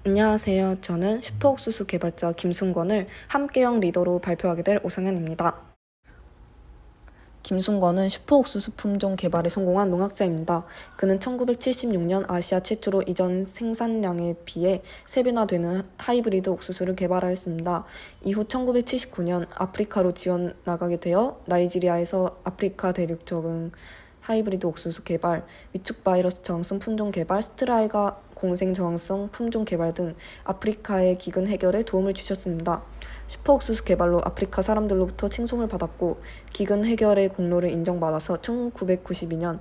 안녕하세요. 저는 슈퍼옥수수 개발자 김순권을 함께형 리더로 발표하게 될 오상현입니다. 김순권은 슈퍼옥수수 품종 개발에 성공한 농학자입니다. 그는 1976년 아시아 최초로 이전 생산량에 비해 3배나 되는 하이브리드 옥수수를 개발하였습니다. 이후 1979년 아프리카로 지원 나가게 되어 나이지리아에서 아프리카 대륙 적응 하이브리드 옥수수 개발, 위축 바이러스 저항성 품종 개발, 스트라이가 공생 저항성 품종 개발 등 아프리카의 기근 해결에 도움을 주셨습니다. 슈퍼옥수수 개발로 아프리카 사람들로부터 칭송을 받았고 기근 해결의 공로를 인정받아서 1992년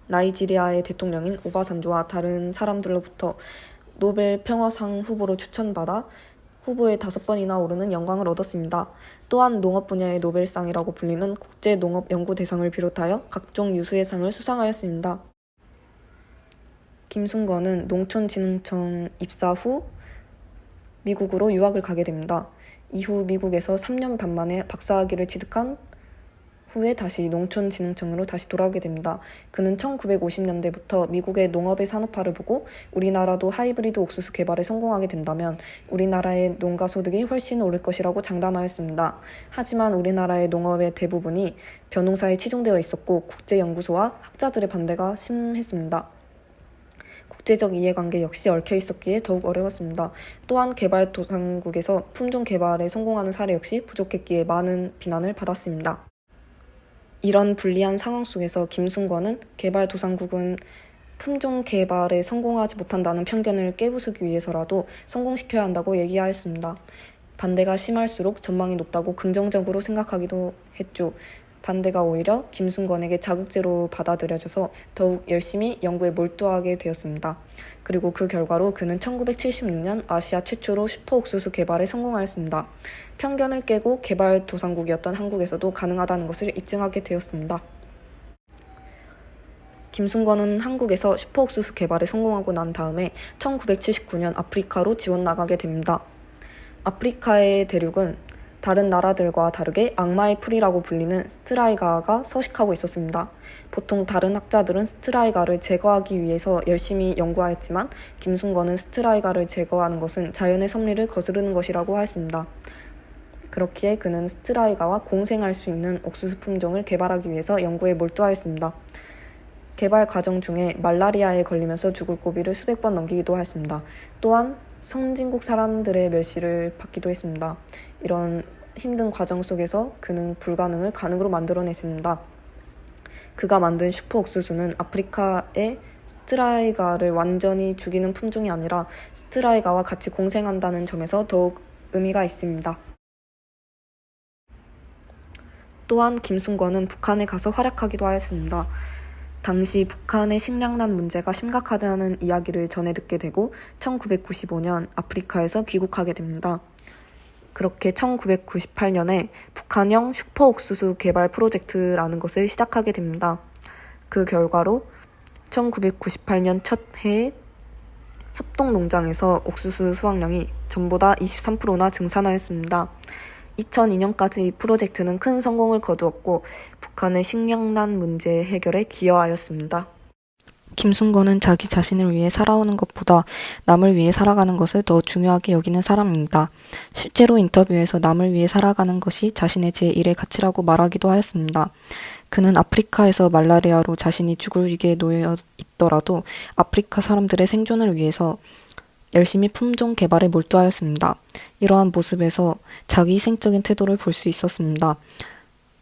나이지리아의 대통령인 오바산조와 다른 사람들로부터 노벨 평화상 후보로 추천받아 후보에 5번이나 오르는 영광을 얻었습니다. 또한 농업 분야의 노벨상이라고 불리는 국제농업연구대상을 비롯하여 각종 유수의 상을 수상하였습니다. 김순권은 농촌진흥청 입사 후 미국으로 유학을 가게 됩니다. 이후 미국에서 3년 반 만에 박사학위를 취득한 후에 다시 농촌진흥청으로 다시 돌아오게 됩니다. 그는 1950년대부터 미국의 농업의 산업화를 보고 우리나라도 하이브리드 옥수수 개발에 성공하게 된다면 우리나라의 농가 소득이 훨씬 오를 것이라고 장담하였습니다. 하지만 우리나라의 농업의 대부분이 벼농사에 치중되어 있었고 국제연구소와 학자들의 반대가 심했습니다. 국제적 이해관계 역시 얽혀 있었기에 더욱 어려웠습니다. 또한 개발도상국에서 품종 개발에 성공하는 사례 역시 부족했기에 많은 비난을 받았습니다. 이런 불리한 상황 속에서 김순권은 개발도상국은 품종 개발에 성공하지 못한다는 편견을 깨부수기 위해서라도 성공시켜야 한다고 얘기하였습니다. 반대가 심할수록 전망이 높다고 긍정적으로 생각하기도 했죠. 반대가 오히려 김순권에게 자극제로 받아들여져서 더욱 열심히 연구에 몰두하게 되었습니다. 그리고 그 결과로 그는 1976년 아시아 최초로 슈퍼옥수수 개발에 성공하였습니다. 편견을 깨고 개발도상국이었던 한국에서도 가능하다는 것을 입증하게 되었습니다. 김순권은 한국에서 슈퍼옥수수 개발에 성공하고 난 다음에 1979년 아프리카로 지원 나가게 됩니다. 아프리카의 대륙은 다른 나라들과 다르게 악마의 풀이라고 불리는 스트라이가가 서식하고 있었습니다. 보통 다른 학자들은 스트라이가를 제거하기 위해서 열심히 연구하였지만 김순권은 스트라이가를 제거하는 것은 자연의 섭리를 거스르는 것이라고 하였습니다. 그렇기에 그는 스트라이가와 공생할 수 있는 옥수수 품종을 개발하기 위해서 연구에 몰두하였습니다. 개발 과정 중에 말라리아에 걸리면서 죽을 고비를 수백 번 넘기기도 하였습니다. 또한 선진국 사람들의 멸시를 받기도 했습니다. 이런 힘든 과정 속에서 그는 불가능을 가능으로 만들어냈습니다. 그가 만든 슈퍼옥수수는 아프리카의 스트라이가를 완전히 죽이는 품종이 아니라 스트라이가와 같이 공생한다는 점에서 더욱 의미가 있습니다. 또한 김순권은 북한에 가서 활약하기도 하였습니다. 당시 북한의 식량난 문제가 심각하다는 이야기를 전해 듣게 되고 1995년 아프리카에서 귀국하게 됩니다. 그렇게 1998년에 북한형 슈퍼옥수수 개발 프로젝트라는 것을 시작하게 됩니다. 그 결과로 1998년 첫 해에 협동농장에서 옥수수 수확량이 전보다 23%나 증산하였습니다. 2002년까지 이 프로젝트는 큰 성공을 거두었고 북한의 식량난 문제 해결에 기여하였습니다. 김순권은 자기 자신을 위해 살아오는 것보다 남을 위해 살아가는 것을 더 중요하게 여기는 사람입니다. 실제로 인터뷰에서 남을 위해 살아가는 것이 자신의 제1의 가치라고 말하기도 하였습니다. 그는 아프리카에서 말라리아로 자신이 죽을 위기에 놓여 있더라도 아프리카 사람들의 생존을 위해서 열심히 품종 개발에 몰두하였습니다. 이러한 모습에서 자기 희생적인 태도를 볼 수 있었습니다.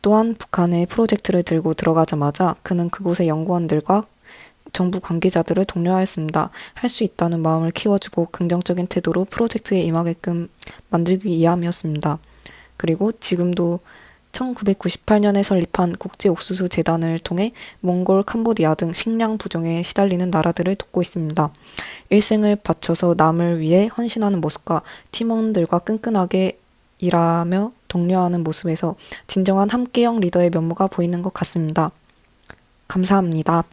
또한 북한의 프로젝트를 들고 들어가자마자 그는 그곳의 연구원들과 정부 관계자들을 독려하였습니다. 할 수 있다는 마음을 키워주고 긍정적인 태도로 프로젝트에 임하게끔 만들기 위함이었습니다. 그리고 지금도 1998년에 설립한 국제옥수수재단을 통해 몽골, 캄보디아 등 식량 부족에 시달리는 나라들을 돕고 있습니다. 일생을 바쳐서 남을 위해 헌신하는 모습과 팀원들과 끈끈하게 일하며 독려하는 모습에서 진정한 함께형 리더의 면모가 보이는 것 같습니다. 감사합니다.